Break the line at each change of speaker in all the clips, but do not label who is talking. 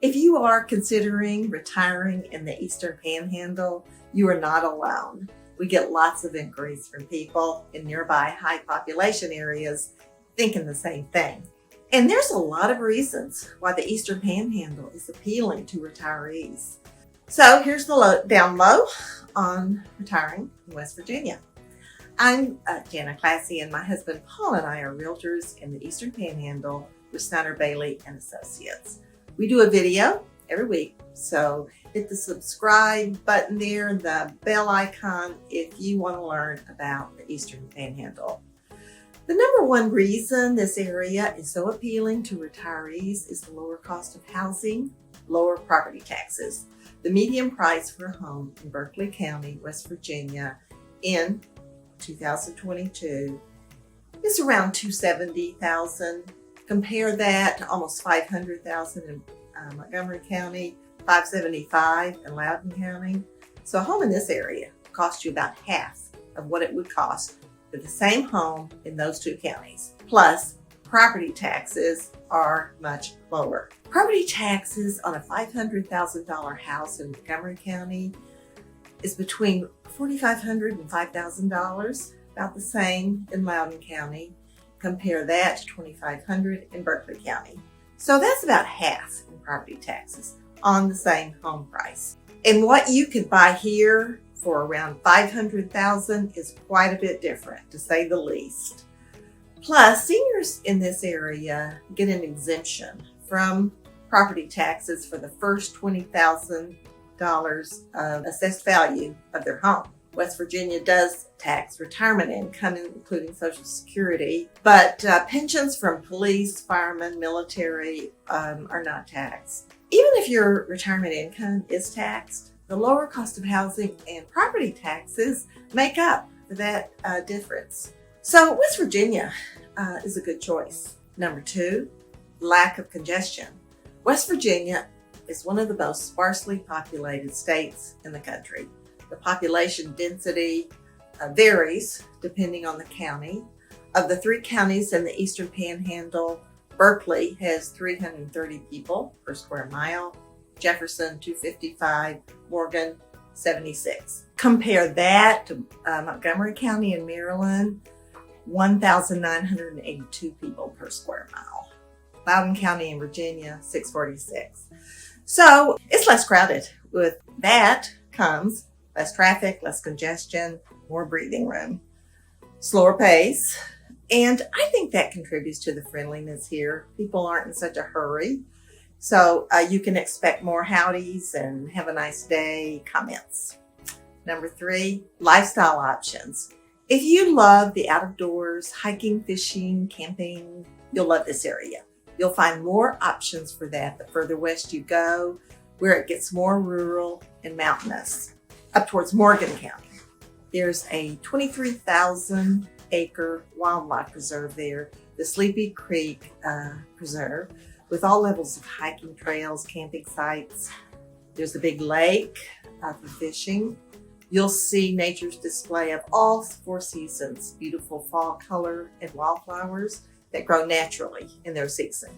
If you are considering retiring in the Eastern Panhandle, you are not alone. We get lots of inquiries from people in nearby high population areas thinking the same thing. And there's a lot of reasons why the Eastern Panhandle is appealing to retirees. So here's the down low on retiring in West Virginia. I'm Jana Classy, and my husband Paul and I are realtors in the Eastern Panhandle with Snyder Bailey and Associates. We do a video every week, so hit the subscribe button there, the bell icon, if you want to learn about the Eastern Panhandle. The number one reason this area is so appealing to retirees is the lower cost of housing, lower property taxes. The median price for a home in Berkeley County, West Virginia in 2022 is around $270,000. Compare that to almost $500,000 in Montgomery County, $575,000 in Loudoun County. So a home in this area costs you about half of what it would cost for the same home in those two counties. Plus, property taxes are much lower. Property taxes on a $500,000 house in Montgomery County is between $4,500 and $5,000, about the same in Loudoun County. Compare that to $2,500 in Berkeley County. So that's about half in property taxes on the same home price. And what you could buy here for around $500,000 is quite a bit different, to say the least. Plus, seniors in this area get an exemption from property taxes for the first $20,000 of assessed value of their home. West Virginia does tax retirement income, including Social Security, but pensions from police, firemen, military are not taxed. Even if your retirement income is taxed, the lower cost of housing and property taxes make up for that difference. So West Virginia is a good choice. Number two, lack of congestion. West Virginia is one of the most sparsely populated states in the country. The population density varies depending on the county. Of the three counties in the Eastern Panhandle, Berkeley has 330 people per square mile, Jefferson 255, Morgan 76. Compare that to Montgomery County in Maryland, 1,982 people per square mile. Loudoun County in Virginia, 646. So it's less crowded. With that comes less traffic, less congestion, more breathing room, slower pace. And I think that contributes to the friendliness here. People aren't in such a hurry. So you can expect more howdies and have a nice day comments. Number three, lifestyle options. If you love the outdoors, hiking, fishing, camping, you'll love this area. You'll find more options for that the further west you go, where it gets more rural and mountainous. Up towards Morgan County, there's a 23,000 acre wildlife preserve there, the Sleepy Creek Preserve, with all levels of hiking trails, camping sites. There's a big lake for fishing. You'll see nature's display of all four seasons, beautiful fall color and wildflowers that grow naturally in their season.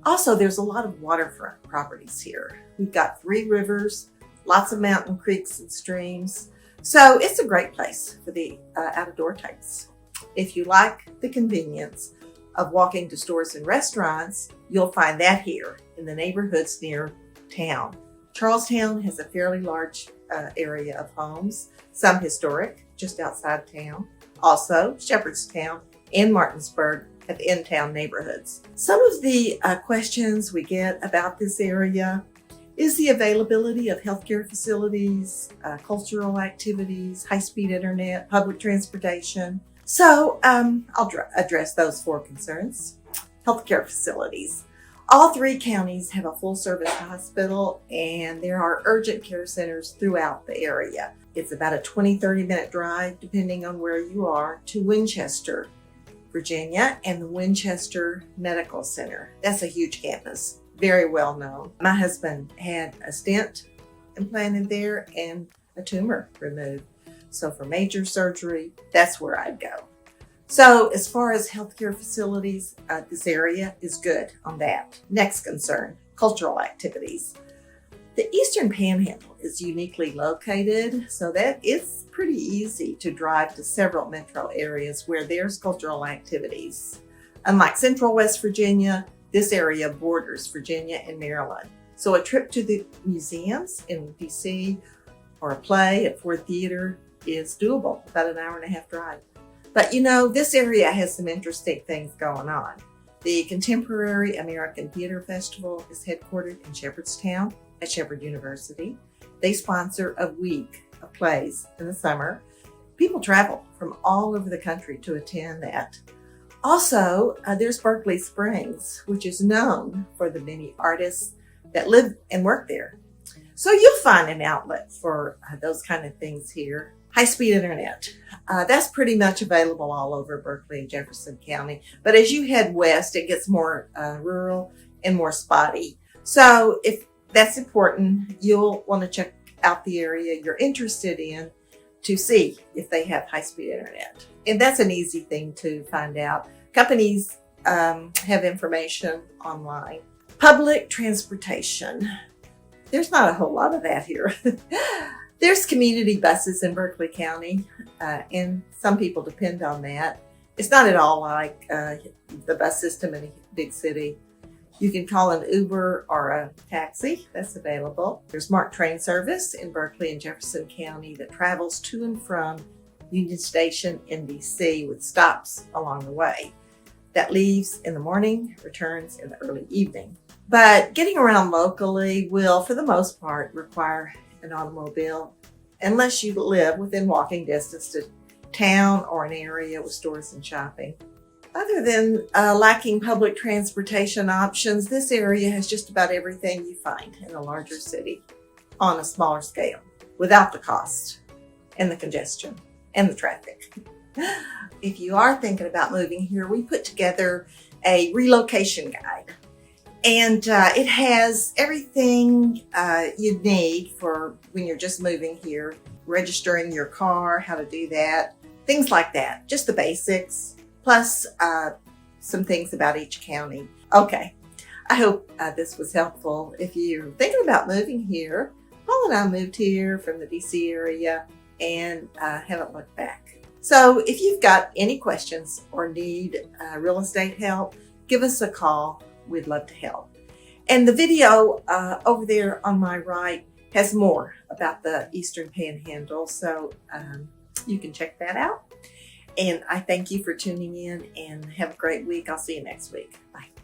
Also, there's a lot of waterfront properties here. We've got 3 rivers, lots of mountain creeks and streams. So it's a great place for the outdoor types. If you like the convenience of walking to stores and restaurants, you'll find that here in the neighborhoods near town. Charlestown has a fairly large area of homes, some historic, just outside town. Also, Shepherdstown and Martinsburg have in-town neighborhoods. Some of the questions we get about this area is the availability of healthcare facilities, cultural activities, high-speed internet, public transportation. So I'll address those 4 concerns. Healthcare facilities. All 3 counties have a full-service hospital, and there are urgent care centers throughout the area. It's about a 20-30 minute drive, depending on where you are, to Winchester, Virginia, and the Winchester Medical Center. That's a huge campus. Very well known. My husband had a stent implanted there and a tumor removed. So for major surgery, that's where I'd go. So as far as healthcare facilities, this area is good on that. Next concern, cultural activities. The Eastern Panhandle is uniquely located, so that it's pretty easy to drive to several metro areas where there's cultural activities. Unlike Central West Virginia, this area borders Virginia and Maryland. So a trip to the museums in DC or a play at Ford Theater is doable, about an hour and a half drive. But you know, this area has some interesting things going on. The Contemporary American Theater Festival is headquartered in Shepherdstown at Shepherd University. They sponsor a week of plays in the summer. People travel from all over the country to attend that. Also, there's Berkeley Springs, which is known for the many artists that live and work there. So you'll find an outlet for those kind of things here. High-speed internet. That's pretty much available all over Berkeley and Jefferson County. But as you head west, it gets more rural and more spotty. So if that's important, you'll want to check out the area you're interested in to see if they have high-speed internet. And that's an easy thing to find out. Companies have information online. Public transportation. There's not a whole lot of that here. There's community buses in Berkeley County, and some people depend on that. It's not at all like the bus system in a big city. You can call an Uber or a taxi that's available. There's MARC train service in Berkeley and Jefferson County that travels to and from Union Station in DC with stops along the way. That leaves in the morning, returns in the early evening. But getting around locally will, for the most part, require an automobile unless you live within walking distance to town or an area with stores and shopping. Other than lacking public transportation options, this area has just about everything you find in a larger city on a smaller scale, without the cost and the congestion and the traffic. If you are thinking about moving here, we put together a relocation guide. And it has everything you need for when you're just moving here, registering your car, how to do that, things like that, just the basics, plus some things about each county. Okay, I hope this was helpful. If you're thinking about moving here, Paul and I moved here from the DC area and haven't looked back. So if you've got any questions or need real estate help, give us a call. We'd love to help. And the video over there on my right has more about the Eastern Panhandle, so you can check that out. And I thank you for tuning in and have a great week. I'll see you next week. Bye.